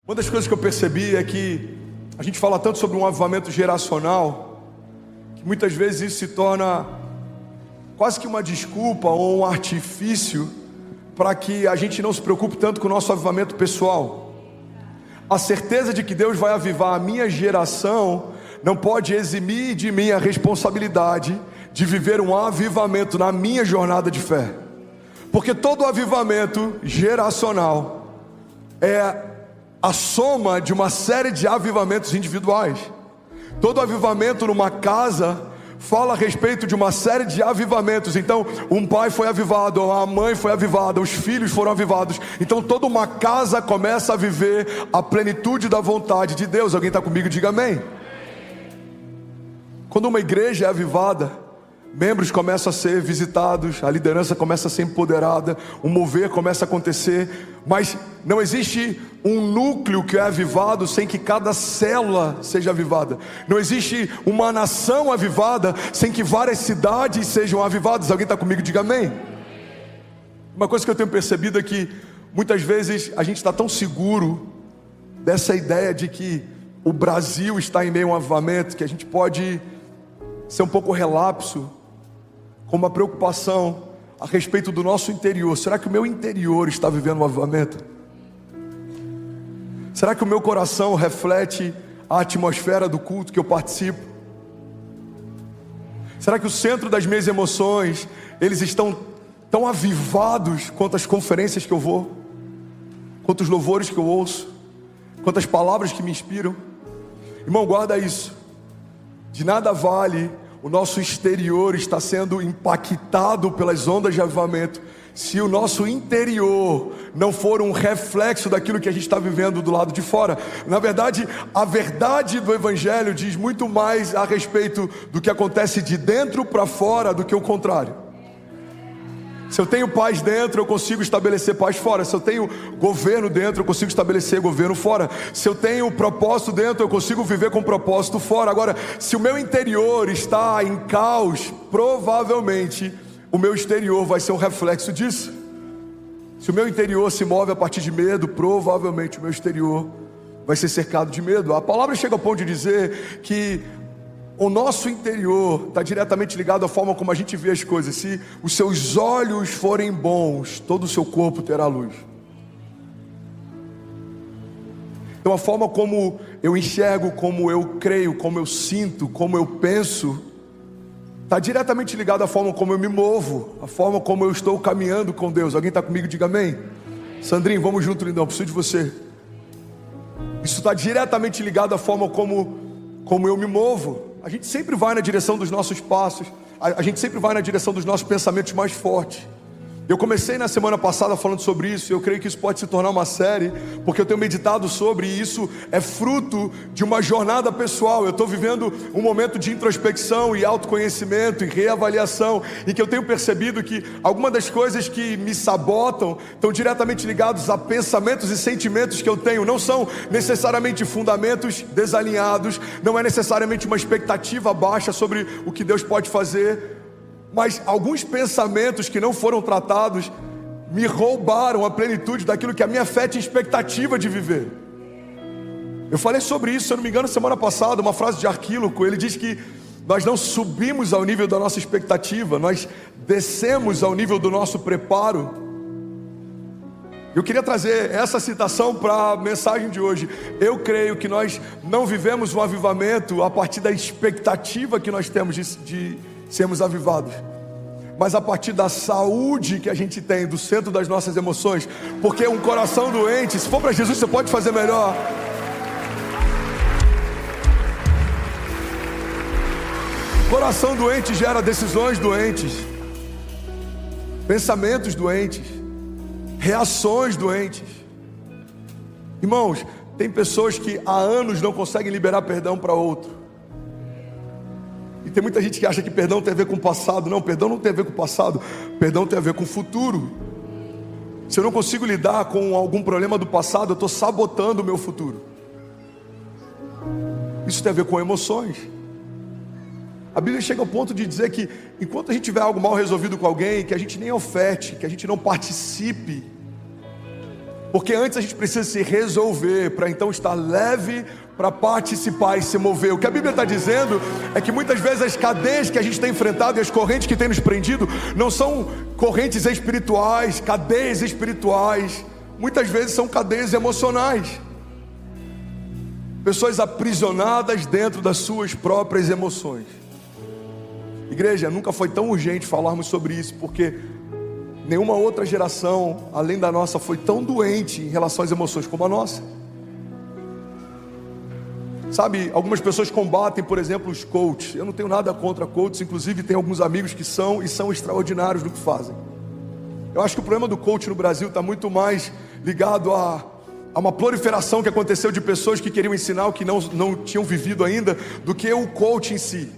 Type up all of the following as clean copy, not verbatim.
Uma das coisas que eu percebi é que a gente fala tanto sobre um avivamento geracional, que muitas vezes isso se torna quase que uma desculpa ou um artifício para que a gente não se preocupe tanto com o nosso avivamento pessoal. A certeza de que Deus vai avivar a minha geração não pode eximir de mim a responsabilidade de viver um avivamento na minha jornada de fé, porque todo avivamento geracional é a soma de uma série de avivamentos individuais. Todo avivamento numa casa fala a respeito de uma série de avivamentos. Então um pai foi avivado, a mãe foi avivada, os filhos foram avivados. Então toda uma casa começa a viver a plenitude da vontade de Deus. Alguém está comigo? Diga amém. Quando uma igreja é avivada, membros começam a ser visitados, a liderança começa a ser empoderada, o mover começa a acontecer, mas não existe um núcleo que é avivado sem que cada célula seja avivada. Não existe uma nação avivada sem que várias cidades sejam avivadas. Alguém está comigo? Diga amém. Uma coisa que eu tenho percebido é que muitas vezes a gente está tão seguro dessa ideia de que o Brasil está em meio a um avivamento, que a gente pode ser um pouco relapso com uma preocupação a respeito do nosso interior. Será que o meu interior está vivendo um avivamento? Será que o meu coração reflete a atmosfera do culto que eu participo? Será que o centro das minhas emoções, eles estão tão avivados quanto as conferências que eu vou, quanto os louvores que eu ouço, quanto as palavras que me inspiram? Irmão, guarda isso. De nada vale o nosso exterior está sendo impactado pelas ondas de avivamento se o nosso interior não for um reflexo daquilo que a gente está vivendo do lado de fora. Na verdade, a verdade do Evangelho diz muito mais a respeito do que acontece de dentro para fora do que o contrário. Se eu tenho paz dentro, eu consigo estabelecer paz fora. Se eu tenho governo dentro, eu consigo estabelecer governo fora. Se eu tenho propósito dentro, eu consigo viver com propósito fora. Agora, se o meu interior está em caos, provavelmente o meu exterior vai ser um reflexo disso. Se o meu interior se move a partir de medo, provavelmente o meu exterior vai ser cercado de medo. A palavra chega ao ponto de dizer que o nosso interior está diretamente ligado à forma como a gente vê as coisas. Se os seus olhos forem bons, todo o seu corpo terá luz. Então a forma como eu enxergo, como eu creio, como eu sinto, como eu penso, está diretamente ligado à forma como eu me movo, a forma como eu estou caminhando com Deus. Alguém está comigo? Diga amém. Sandrinho, vamos junto, lindão, preciso de você. Isso está diretamente ligado à forma como eu me movo. A gente sempre vai na direção dos nossos passos, a gente sempre vai na direção dos nossos pensamentos mais fortes. Eu comecei na semana passada falando sobre isso, e eu creio que isso pode se tornar uma série, porque eu tenho meditado sobre, e isso é fruto de uma jornada pessoal. Eu estou vivendo um momento de introspecção e autoconhecimento e reavaliação, em que eu tenho percebido que algumas das coisas que me sabotam estão diretamente ligados a pensamentos e sentimentos que eu tenho. Não são necessariamente fundamentos desalinhados, não é necessariamente uma expectativa baixa sobre o que Deus pode fazer, mas alguns pensamentos que não foram tratados me roubaram a plenitude daquilo que a minha fé tinha expectativa de viver. Eu falei sobre isso, se eu não me engano, semana passada, uma frase de Arquíloco. Ele diz que nós não subimos ao nível da nossa expectativa, nós descemos ao nível do nosso preparo. Eu queria trazer essa citação para a mensagem de hoje. Eu creio que nós não vivemos um avivamento a partir da expectativa que nós temos de sermos avivados, mas a partir da saúde que a gente tem do centro das nossas emoções. Porque um coração doente, se for para Jesus, você pode fazer melhor. Coração doente gera decisões doentes, pensamentos doentes, reações doentes. Irmãos, tem pessoas que há anos não conseguem liberar perdão para outro. E tem muita gente que acha que perdão tem a ver com o passado. Não, perdão não tem a ver com o passado, perdão tem a ver com o futuro. Se eu não consigo lidar com algum problema do passado, eu estou sabotando o meu futuro. Isso tem a ver com emoções. A Bíblia chega ao ponto de dizer que enquanto a gente tiver algo mal resolvido com alguém, que a gente nem oferte, que a gente não participe, Porque antes a gente precisa se resolver para então estar leve para participar e se mover. O que a Bíblia está dizendo é que muitas vezes as cadeias que a gente tem enfrentado e as correntes que tem nos prendido não são correntes espirituais, cadeias espirituais. Muitas vezes são cadeias emocionais. Pessoas aprisionadas dentro das suas próprias emoções. Igreja, nunca foi tão urgente falarmos sobre isso, porque nenhuma outra geração, além da nossa, foi tão doente em relação às emoções como a nossa. Sabe, algumas pessoas combatem, por exemplo, os coaches. Eu não tenho nada contra coaches, inclusive tenho alguns amigos que são e são extraordinários no que fazem. Eu acho que o problema do coach no Brasil está muito mais ligado a uma proliferação que aconteceu de pessoas que queriam ensinar o que não tinham vivido ainda, do que o coach em si.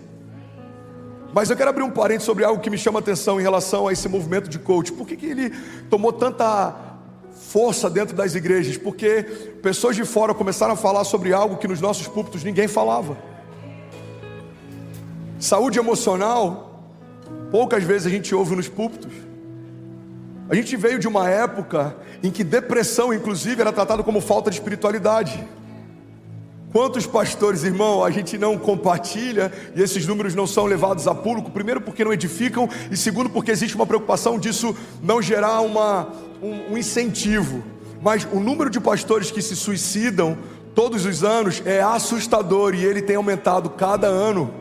Mas eu quero abrir um parênteses sobre algo que me chama a atenção em relação a esse movimento de coach. Por que ele tomou tanta força dentro das igrejas? Porque pessoas de fora começaram a falar sobre algo que nos nossos púlpitos ninguém falava. Saúde emocional, poucas vezes a gente ouve nos púlpitos. A gente veio de uma época em que depressão, inclusive, era tratado como falta de espiritualidade. Quantos pastores, irmão, a gente não compartilha e esses números não são levados a público? Primeiro porque não edificam, e segundo porque existe uma preocupação disso não gerar um incentivo. Mas o número de pastores que se suicidam todos os anos é assustador, e ele tem aumentado cada ano.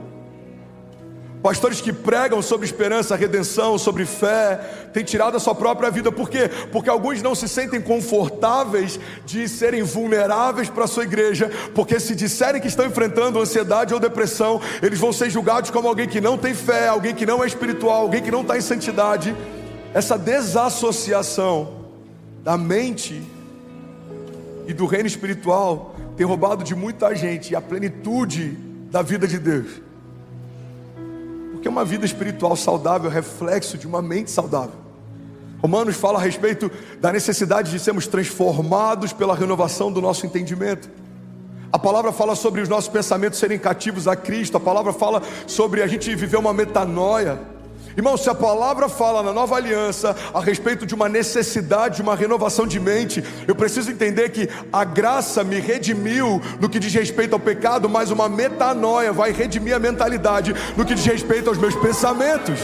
Pastores que pregam sobre esperança, redenção, sobre fé, têm tirado a sua própria vida. Por quê? Porque alguns não se sentem confortáveis de serem vulneráveis para a sua igreja, porque se disserem que estão enfrentando ansiedade ou depressão, eles vão ser julgados como alguém que não tem fé, alguém que não é espiritual, alguém que não está em santidade. Essa desassociação da mente e do reino espiritual tem roubado de muita gente a plenitude da vida de Deus. Porque uma vida espiritual saudável é reflexo de uma mente saudável. Romanos fala a respeito da necessidade de sermos transformados pela renovação do nosso entendimento. A palavra fala sobre os nossos pensamentos serem cativos a Cristo. A palavra fala sobre a gente viver uma metanoia. Irmão, se a palavra fala na nova aliança a respeito de uma necessidade, de uma renovação de mente, eu preciso entender que a graça me redimiu no que diz respeito ao pecado, mas uma metanoia vai redimir a mentalidade no que diz respeito aos meus pensamentos.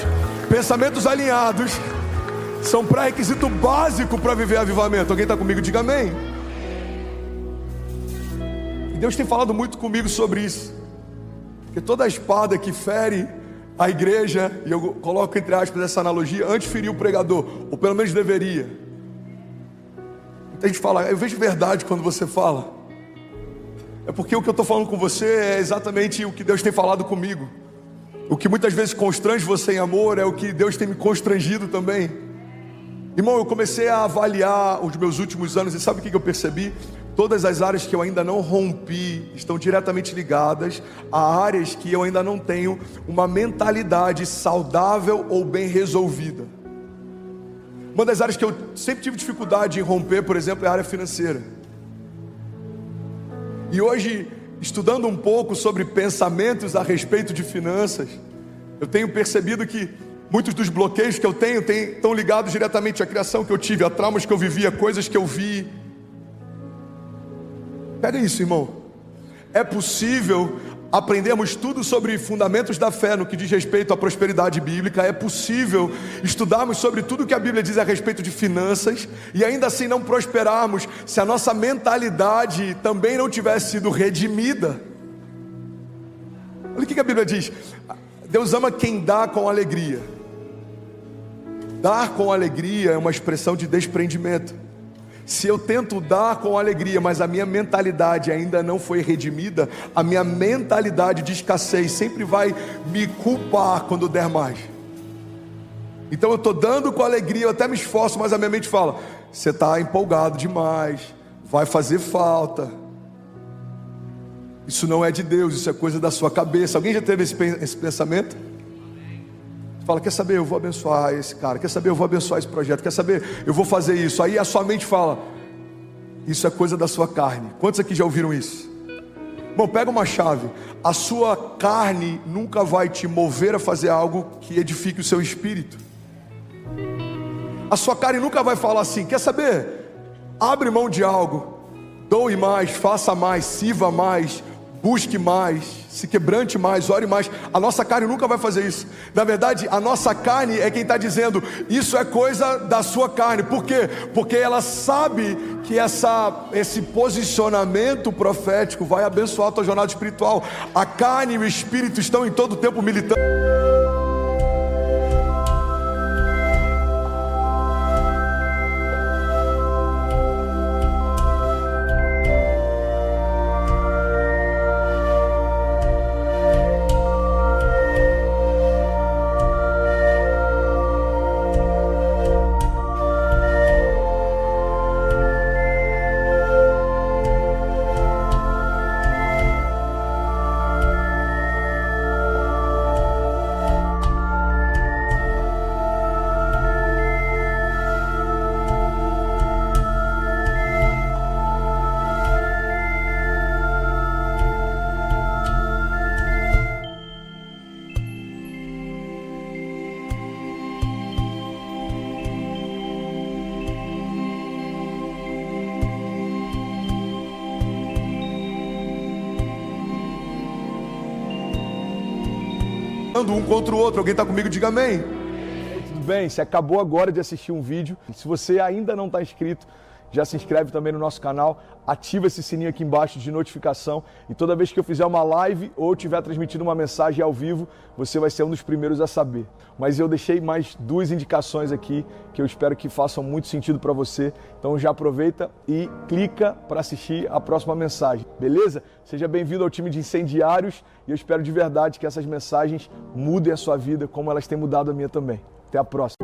Pensamentos alinhados são pré-requisito básico para viver avivamento. Alguém está comigo? Diga amém. E Deus tem falado muito comigo sobre isso, porque toda espada que fere a igreja, e eu coloco entre aspas essa analogia, antes feriu o pregador, ou pelo menos deveria. Muita gente fala, eu vejo verdade quando você fala. É porque o que eu estou falando com você é exatamente o que Deus tem falado comigo. O que muitas vezes constrange você em amor é o que Deus tem me constrangido também. Irmão, eu comecei a avaliar os meus últimos anos, e sabe o que eu percebi? Todas as áreas que eu ainda não rompi estão diretamente ligadas a áreas que eu ainda não tenho uma mentalidade saudável ou bem resolvida. Uma das áreas que eu sempre tive dificuldade em romper, por exemplo, é a área financeira. E hoje, estudando um pouco sobre pensamentos a respeito de finanças, eu tenho percebido que muitos dos bloqueios que eu tenho estão ligados diretamente à criação que eu tive, a traumas que eu vivi, a coisas que eu vi. Pega isso, irmão. É possível aprendermos tudo sobre fundamentos da fé no que diz respeito à prosperidade bíblica. É possível estudarmos sobre tudo que a Bíblia diz a respeito de finanças e ainda assim não prosperarmos se a nossa mentalidade também não tivesse sido redimida. Olha o que a Bíblia diz. Deus ama quem dá com alegria. Dar com alegria é uma expressão de desprendimento. Se eu tento dar com alegria, mas a minha mentalidade ainda não foi redimida, a minha mentalidade de escassez sempre vai me culpar quando der mais. Então eu estou dando com alegria, eu até me esforço, mas a minha mente fala, você está empolgado demais, vai fazer falta. Isso não é de Deus, isso é coisa da sua cabeça. Alguém já teve esse pensamento? Fala, quer saber, eu vou abençoar esse cara, quer saber, eu vou abençoar esse projeto, quer saber, eu vou fazer isso. Aí a sua mente fala, isso é coisa da sua carne. Quantos aqui já ouviram isso? Bom, pega uma chave. A sua carne nunca vai te mover a fazer algo que edifique o seu espírito. A sua carne nunca vai falar assim, quer saber, abre mão de algo, doe mais, faça mais, sirva mais, busque mais, se quebrante mais, ore mais. A nossa carne nunca vai fazer isso. Na verdade, a nossa carne é quem está dizendo, isso é coisa da sua carne. Por quê? Porque ela sabe que esse posicionamento profético vai abençoar a tua jornada espiritual. A carne e o espírito estão em todo o tempo militando. Um contra o outro, alguém está comigo? Diga amém. Tudo bem? Você acabou agora de assistir um vídeo. Se você ainda não está inscrito, já se inscreve também no nosso canal, ativa esse sininho aqui embaixo de notificação e toda vez que eu fizer uma live ou estiver transmitindo uma mensagem ao vivo, você vai ser um dos primeiros a saber. Mas eu deixei mais 2 indicações aqui que eu espero que façam muito sentido para você. Então já aproveita e clica para assistir a próxima mensagem, beleza? Seja bem-vindo ao time de incendiários e eu espero de verdade que essas mensagens mudem a sua vida como elas têm mudado a minha também. Até a próxima.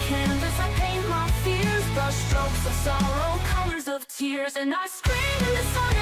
Canvas, I paint my fears, brush strokes of sorrow, colors of tears, and I scream in the sun.